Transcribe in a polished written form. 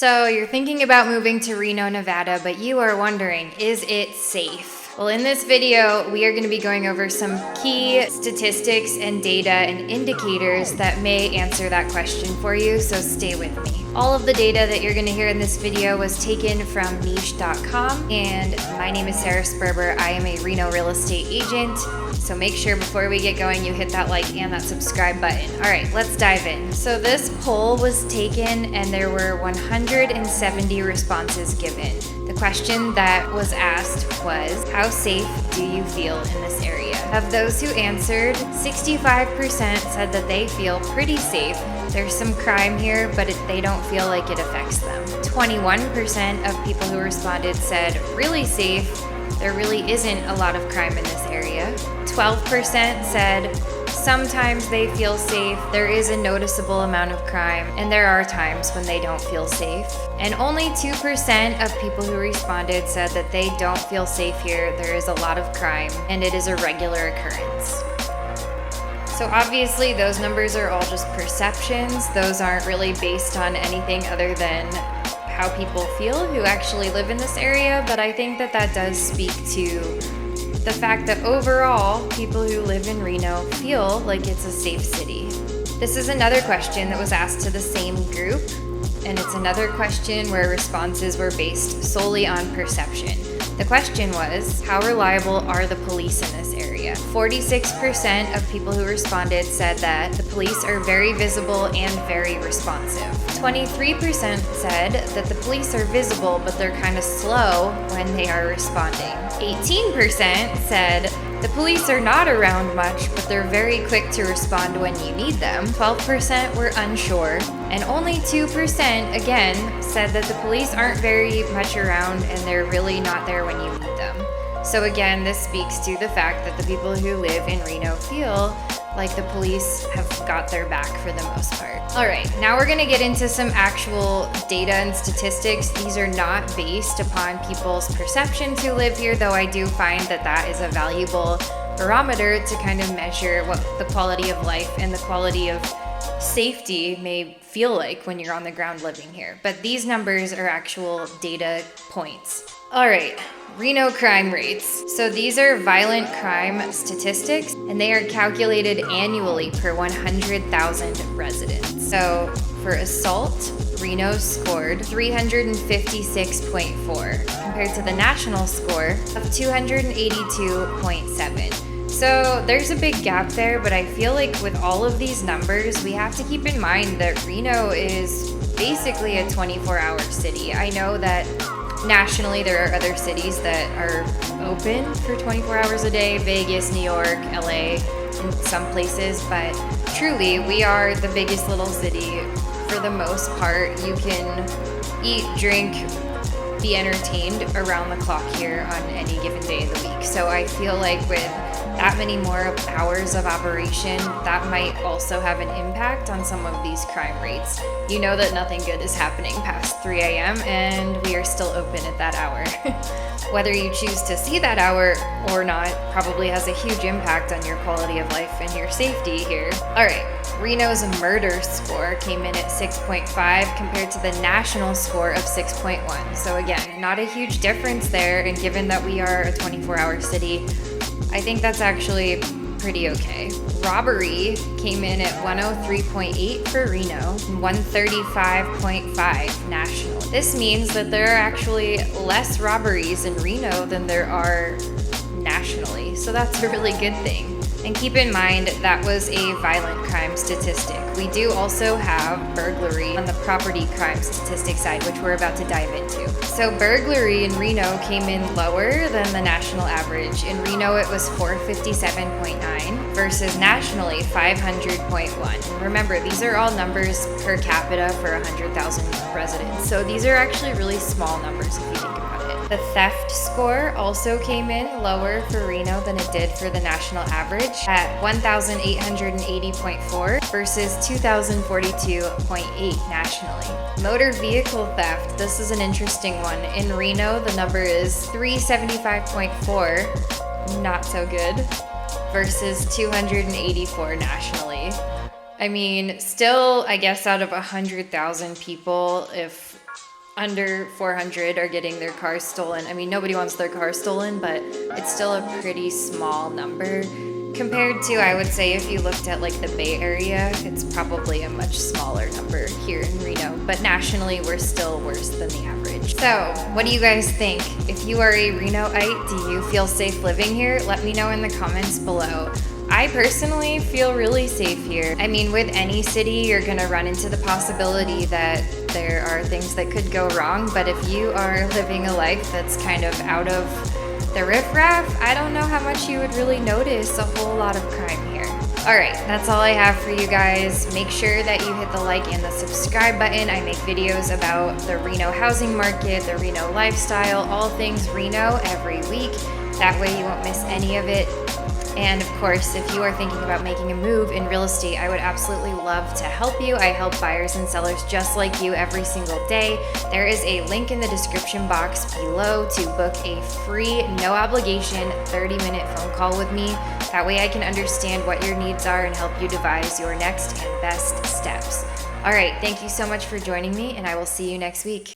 So you're thinking about moving to Reno, Nevada, but you are wondering, is it safe? Well, in this video, we are going to be going over some key statistics and data and indicators that may answer that question for you, so stay with me. All of the data that you're going to hear in this video was taken from niche.com, and my name is Sperber. I am a Reno real estate agent, so make sure before we get going you hit that like and that subscribe button. All right, let's dive in. So this poll was taken and there were 170 responses given. The question that was asked was, how safe do you feel in this area? Of those who answered, 65% said that they feel pretty safe. There's some crime here, but they don't feel like it affects them. 21% of people who responded said really safe. There really isn't a lot of crime in this area. 12% said sometimes they feel safe, there is a noticeable amount of crime, and there are times when they don't feel safe. And only 2% of people who responded said that they don't feel safe here, there is a lot of crime, and it is a regular occurrence. So obviously those numbers are all just perceptions. Those aren't really based on anything other than how people feel who actually live in this area, but I think that that does speak to the fact that overall, people who live in Reno feel like it's a safe city. This is another question that was asked to the same group, and it's another question where responses were based solely on perception. The question was, how reliable are the police in this area? 46% of people who responded said that the police are very visible and very responsive. 23% said that the police are visible, but they're kind of slow when they are responding. 18% said the police are not around much, but they're very quick to respond when you need them. 12% were unsure, and only 2% again said that the police aren't very much around and they're really not there when you need them. So again, this speaks to the fact that the people who live in Reno feel like the police have got their back for the most part. All right, now we're gonna get into some actual data and statistics. These are not based upon people's perceptions who live here, though I do find that that is a valuable barometer to kind of measure what the quality of life and the quality of safety may feel like when you're on the ground living here. But these numbers are actual data points. All right. Reno crime rates. So these are violent crime statistics, and they are calculated annually per 100,000 residents. So for assault, Reno scored 356.4 compared to the national score of 282.7. So there's a big gap there, but I feel like with all of these numbers, we have to keep in mind that Reno is basically a 24-hour city. I know that nationally, there are other cities that are open for 24 hours a day, Vegas, New York, LA, in some places, but truly, we are the biggest little city. For the most part, you can eat, drink, be entertained around the clock here on any given day of the week. So I feel like with that many more hours of operation, that might also have an impact on some of these crime rates. You know that nothing good is happening past 3 a.m. and we are still open at that hour. Whether you choose to see that hour or not probably has a huge impact on your quality of life and your safety here. All right, Reno's murder score came in at 6.5 compared to the national score of 6.1. So again, not a huge difference there, and given that we are a 24-hour city, I think that's actually pretty okay. Robbery came in at 103.8 for Reno and 135.5 national. This means that there are actually less robberies in Reno than there are nationally, so that's a really good thing. And keep in mind, that was a violent crime statistic. We do also have burglary on the property crime statistic side, which we're about to dive into. So burglary in Reno came in lower than the national average. In Reno, it was 457.9 versus nationally 500.1. Remember, these are all numbers per capita for 100,000 residents. So these are actually really small numbers if you think about it. The theft score also came in lower for Reno than it did for the national average at 1,880.4 versus 2,042.8 nationally. Motor vehicle theft, this is an interesting one. In Reno, the number is 375.4, not so good, versus 284 nationally. I mean, still, I guess out of 100,000 people, if under 400 are getting their cars stolen. I mean, nobody wants their car stolen, but it's still a pretty small number compared to, I would say, if you looked at like the Bay Area, it's probably a much smaller number here in Reno, but nationally we're still worse than the average. So what do you guys think? If you are a Renoite, do you feel safe living here? Let me know in the comments below. I personally feel really safe here. I mean, with any city, you're gonna run into the possibility that there are things that could go wrong, but if you are living a life that's kind of out of the riffraff, I don't know how much you would really notice a whole lot of crime here. All right, that's all I have for you guys. Make sure that you hit the like and the subscribe button. I make videos about the Reno housing market, the Reno lifestyle, all things Reno every week. That way you won't miss any of it. And of course, if you are thinking about making a move in real estate, I would absolutely love to help you. I help buyers and sellers just like you every single day. There is a link in the description box below to book a free, no obligation, 30-minute phone call with me. That way I can understand what your needs are and help you devise your next and best steps. All right, thank you so much for joining me, and I will see you next week.